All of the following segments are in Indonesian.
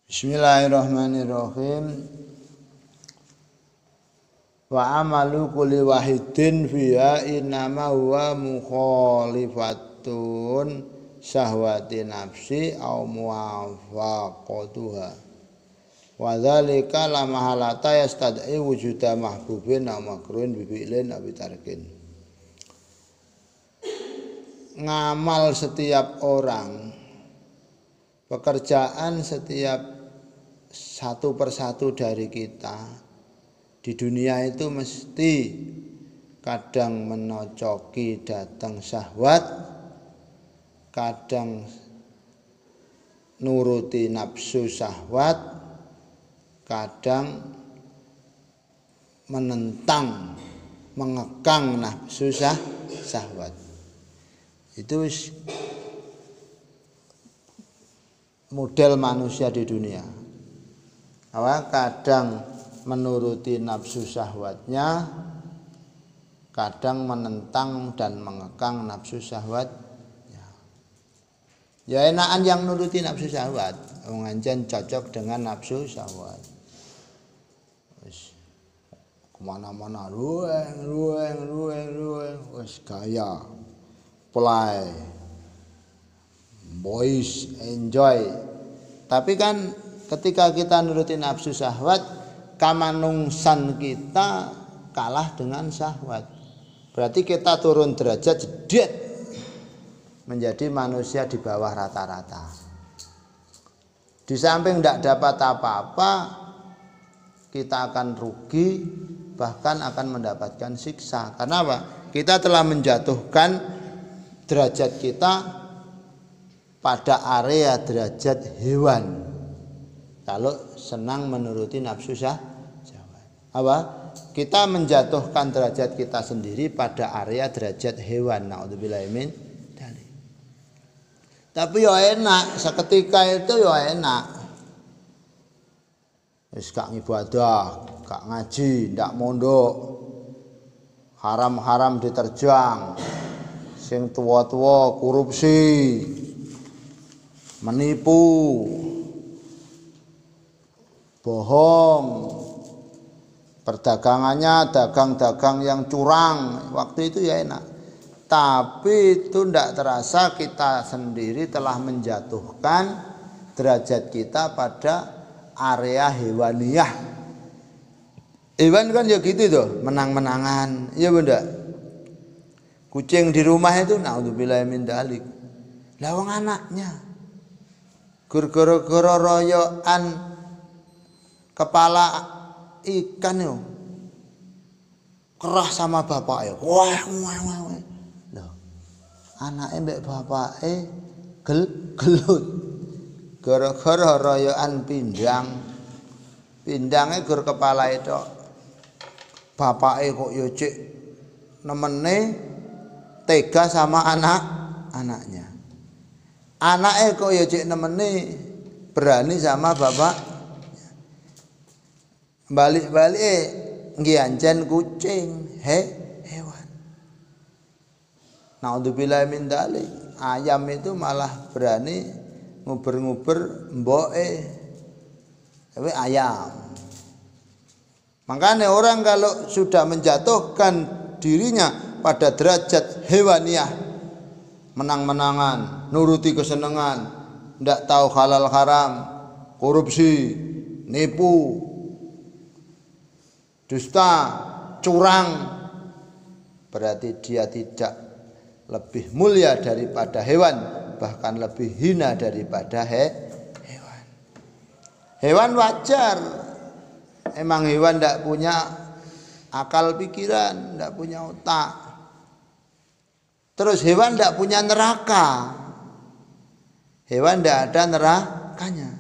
Bismillahirrahmanirrahim. Wa amalu kulli wahidin fiha innama huwa mukhalifatun syahwati nafsi au muwafaqatuha. Wa dzalika la mahalata yastad'i wujuda mahbubin aw makruhin bi fi'lin aw bitarkin. Ngamal setiap orang, pekerjaan setiap satu persatu dari kita di dunia itu mesti kadang menocoki datang syahwat, kadang nuruti nafsu syahwat, kadang menentang, mengekang nafsu syahwat. Itu model manusia di dunia. Kadang menuruti nafsu syahwatnya, kadang menentang dan mengekang nafsu syahwatnya. Ya enakan yang nuruti nafsu syahwat, menganjen cocok dengan nafsu syahwat. Kemana-mana rueng, wes gaya, play, boys, enjoy. Tapi kan ketika kita nuruti nafsu syahwat, kamanungsan kita kalah dengan syahwat. Berarti kita turun derajat jedet menjadi manusia di bawah rata-rata. Di samping tidak dapat apa-apa, kita akan rugi, bahkan akan mendapatkan siksa. Karena apa? Kita telah menjatuhkan derajat kita pada area derajat hewan. Kalau senang menuruti nafsu syahwat, kita menjatuhkan derajat kita sendiri pada area derajat hewan. Naudzubillah min dzalik. Tapi ya enak, seketika itu ya enak. Wis gak ibadah, gak ngaji, ndak mondok, haram-haram diterjang, sing tua-tua korupsi, menipu, bohong, perdagangannya dagang-dagang yang curang. Waktu itu ya enak. Tapi itu tidak terasa kita sendiri telah menjatuhkan derajat kita pada area hewaniyah. Hewan kan ya gitu tuh, menang-menangan. Iya benda. Kucing di rumah itu naudzubillah min dzalik. Lah wong anaknya gara-gara royokan kepala ikan yo kerah sama bapaknya. Wah. Loh, anake mbek bapake gelut. Gara-gara royokan pindangnya gur kepala itu. Bapake kok yo cek nemene tega sama anaknya. Anake kok yo cek nemene berani sama bapak. Balik-balik ngianjen kucing, hewan. Naudzubillah min dzalik. Ayam itu malah berani nguber-nguber mboke. Tapi ayam. Makanya orang kalau sudah menjatuhkan dirinya pada derajat hewaniyah, menang-menangan, nuruti kesenangan, ndak tahu halal haram, korupsi, nipu, dusta, curang, berarti dia tidak lebih mulia daripada hewan, bahkan lebih hina daripada hewan. Hewan wajar, emang hewan tidak punya akal pikiran, tidak punya otak. Terus hewan tidak punya neraka, hewan tidak ada nerakanya.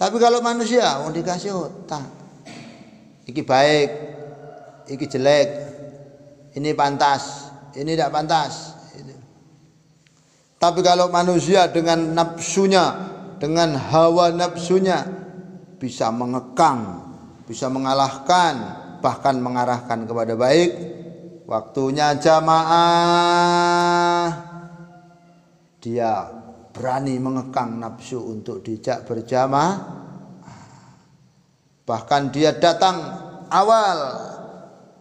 Tapi kalau manusia, dikasih otak. Iki baik, iki jelek, ini pantas, ini tidak pantas. Tapi kalau manusia dengan nafsunya, dengan hawa nafsunya bisa mengekang, bisa mengalahkan, bahkan mengarahkan kepada baik. Waktunya jamaah, dia berani mengekang nafsu untuk dijak berjamaah. Bahkan dia datang awal,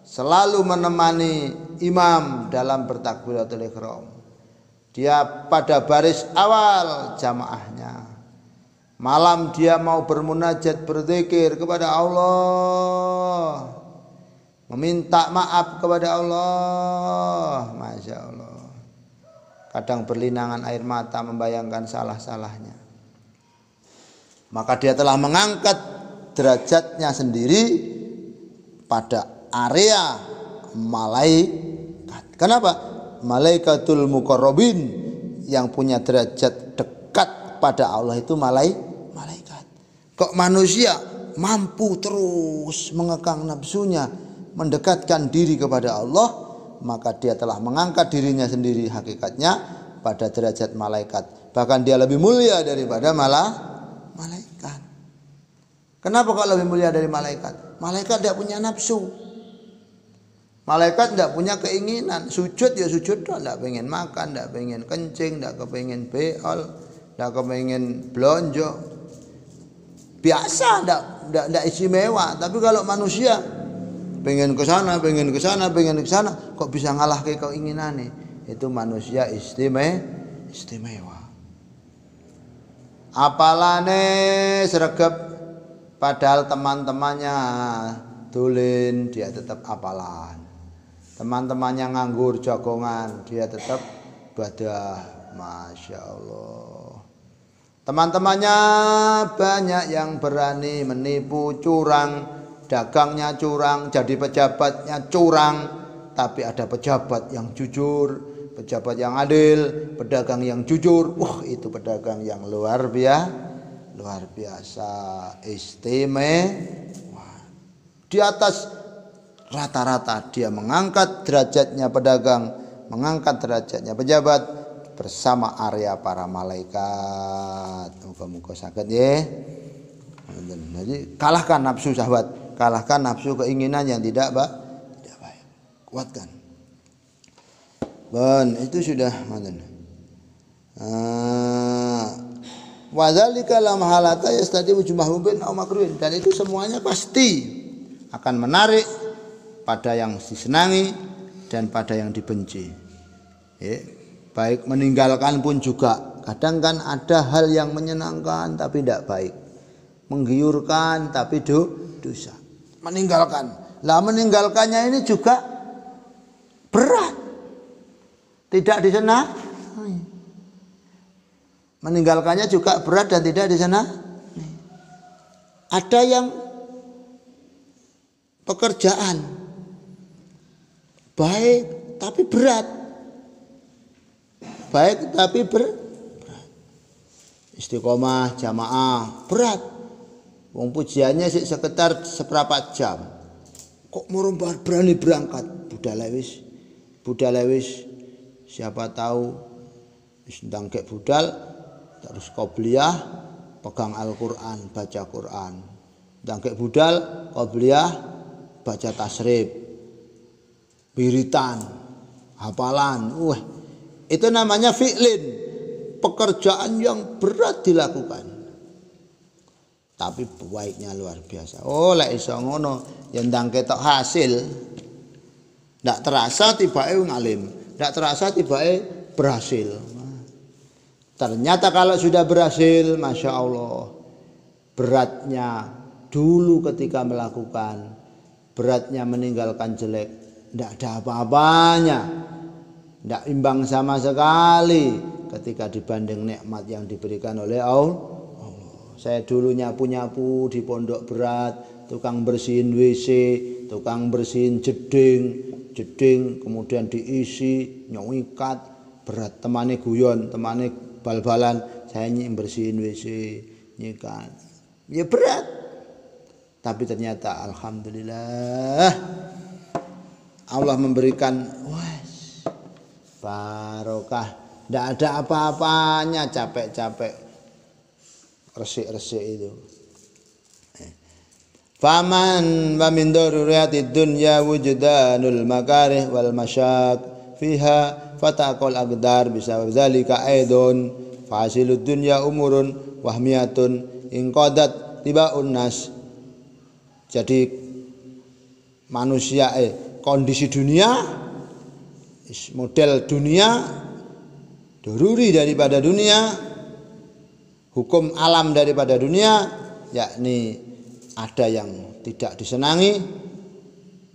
selalu menemani imam dalam bertakbiratul ihram. Dia pada baris awal jamaahnya. Malam dia mau bermunajat, berzikir kepada Allah, meminta maaf kepada Allah. Masya Allah. Kadang berlinangan air mata membayangkan salah-salahnya. Maka dia telah mengangkat derajatnya sendiri pada area malaikat. Kenapa? Malaikatul muqarrabin, yang punya derajat dekat pada Allah itu malaikat. Kok manusia mampu terus mengekang nafsunya, mendekatkan diri kepada Allah, maka dia telah mengangkat dirinya sendiri hakikatnya pada derajat malaikat. Bahkan dia lebih mulia daripada malaikat. Kenapa kok lebih mulia dari malaikat? Malaikat tidak punya nafsu. Malaikat tidak punya keinginan. Sujud ya sujud, tidak pengen makan, tidak pengen kencing, tidak kepengen beol, tidak kepengen belonjo. Biasa, tidak istimewa. Tapi kalau manusia pengen ke sana, pengen ke sana, pengen ke sana, kok bisa ngalah ke keinginannya? Itu manusia istimewa. Apalane sregep, padahal teman-temannya dolen, dia tetap apalan. Teman-temannya nganggur jagongan, dia tetap ibadah. Masya Allah. Teman-temannya banyak yang berani menipu, curang, dagangnya curang, jadi pejabatnya curang. Tapi ada pejabat yang jujur, pejabat yang adil, pedagang yang jujur. Wah, itu pedagang yang luar biasa, istimewa. Di atas rata-rata dia mengangkat derajatnya pedagang, mengangkat derajatnya pejabat bersama area para malaikat. Muga-muga saged nggih. Jadi kalahkan nafsu sahabat, kalahkan nafsu keinginan yang tidak baik. Kuatkan. Dan itu sudah manten. Wa dzalika la mahalata yastadimu jumahum bin aw makruhin, dan itu semuanya pasti akan menarik pada yang disenangi dan pada yang dibenci. Baik meninggalkan pun juga. Kadang kan ada hal yang menyenangkan tapi tidak baik, menggiurkan tapi dosa. Meninggalkan. Lah meninggalkannya ini juga berat, tidak disenangi. Meninggalkannya juga berat dan tidak disenangi. Ada yang pekerjaan baik tapi berat, baik tapi berat. Istiqomah jamaah berat. Wong pujiannya sih sekitar seperempat jam. Kok merumbar berani berangkat? Budal lewis. Siapa tahu sedang kayak budal terus qobliyah, pegang Al-Qur'an, baca Qur'an. Sedang kayak budal, qobliyah, baca tasrif, wiritan, hafalan. Itu namanya fi'lin, pekerjaan yang berat dilakukan. Tapi baiknya luar biasa. Lek iso ngono ya ndang ketok hasil. Ndak terasa tibake ngalim, ndak terasa tibake berhasil. Ternyata kalau sudah berhasil, Masya Allah, beratnya dulu ketika melakukan, beratnya meninggalkan jelek, tidak ada apa-apanya, tidak imbang sama sekali ketika dibanding nikmat yang diberikan oleh Allah. Saya dulu nyapu-nyapu di pondok berat, tukang bersihin WC, tukang bersihin jeding, kemudian diisi, nyikat, berat, temane guyon, temane bal-balan, saya bersihin WC, nyikat, ya berat. Tapi ternyata alhamdulillah Allah memberikan barokah, tidak ada apa-apanya, capek-capek, resik-resik itu. Faman wa min daruriyatid dunya wujudanul makarih wal masyak fiha fataqul aqdar bisa dzalika aidon fasilud dunya umurun wahmiyatun inqadat tibaun nas. Jadi manusia kondisi dunia, model dunia, daruri daripada dunia, hukum alam daripada dunia, yakni ada yang tidak disenangi,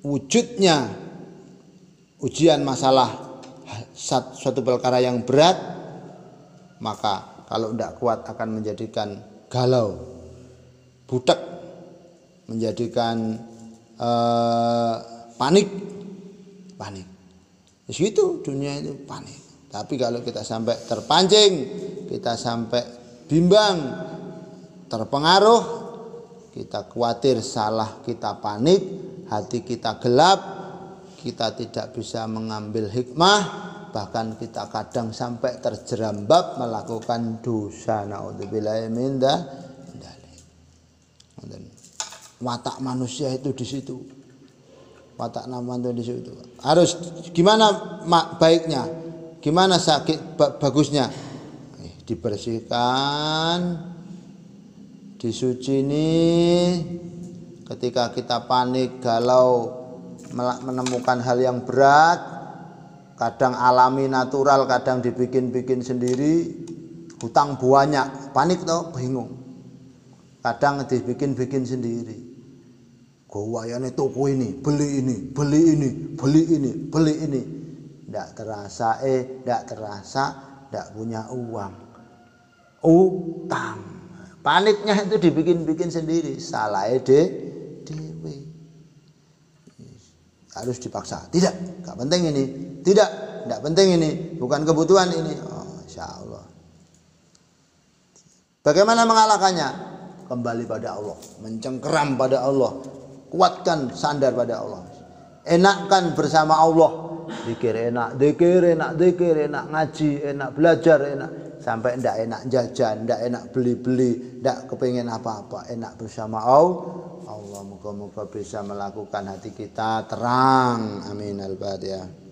wujudnya ujian masalah suatu perkara yang berat, maka kalau tidak kuat akan menjadikan galau, butek, menjadikan panik. Itu dunia itu panik. Tapi kalau kita sampai terpancing, kita sampai bimbang, terpengaruh, kita khawatir salah, kita panik, hati kita gelap, kita tidak bisa mengambil hikmah, bahkan kita kadang sampai terjerambab melakukan dosa. Naudzubillahi min dzalik. Watak manusia itu di situ. Watak manusia di situ. Harus gimana baiknya? Gimana sakit bagusnya? Dibersihkan, disuci nih. Ketika kita panik, galau, menemukan hal yang berat, kadang alami natural, kadang dibikin-bikin sendiri, hutang banyak, panik toh, bingung. Kadang dibikin-bikin sendiri. Gawayane toko ini, beli ini, beli ini, beli ini, beli ini. Tidak terasa, tidak punya uang. Utang. Paniknya itu dibikin-bikin sendiri, salah dewe. Harus dipaksa. Tidak, enggak penting ini. Tidak penting ini, bukan kebutuhan ini. Oh, insyaallah. Bagaimana mengalahkannya? Kembali pada Allah, mencengkeram pada Allah, kuatkan sandar pada Allah. Enakkan bersama Allah. Zikir enak, enak ngaji, enak belajar, enak. Sampai ndak enak jajan, ndak enak beli-beli, ndak kepengin apa-apa, enak bersama Allah. Moga-moga bisa melakukan hati kita terang. Amin. Al-Fatihah.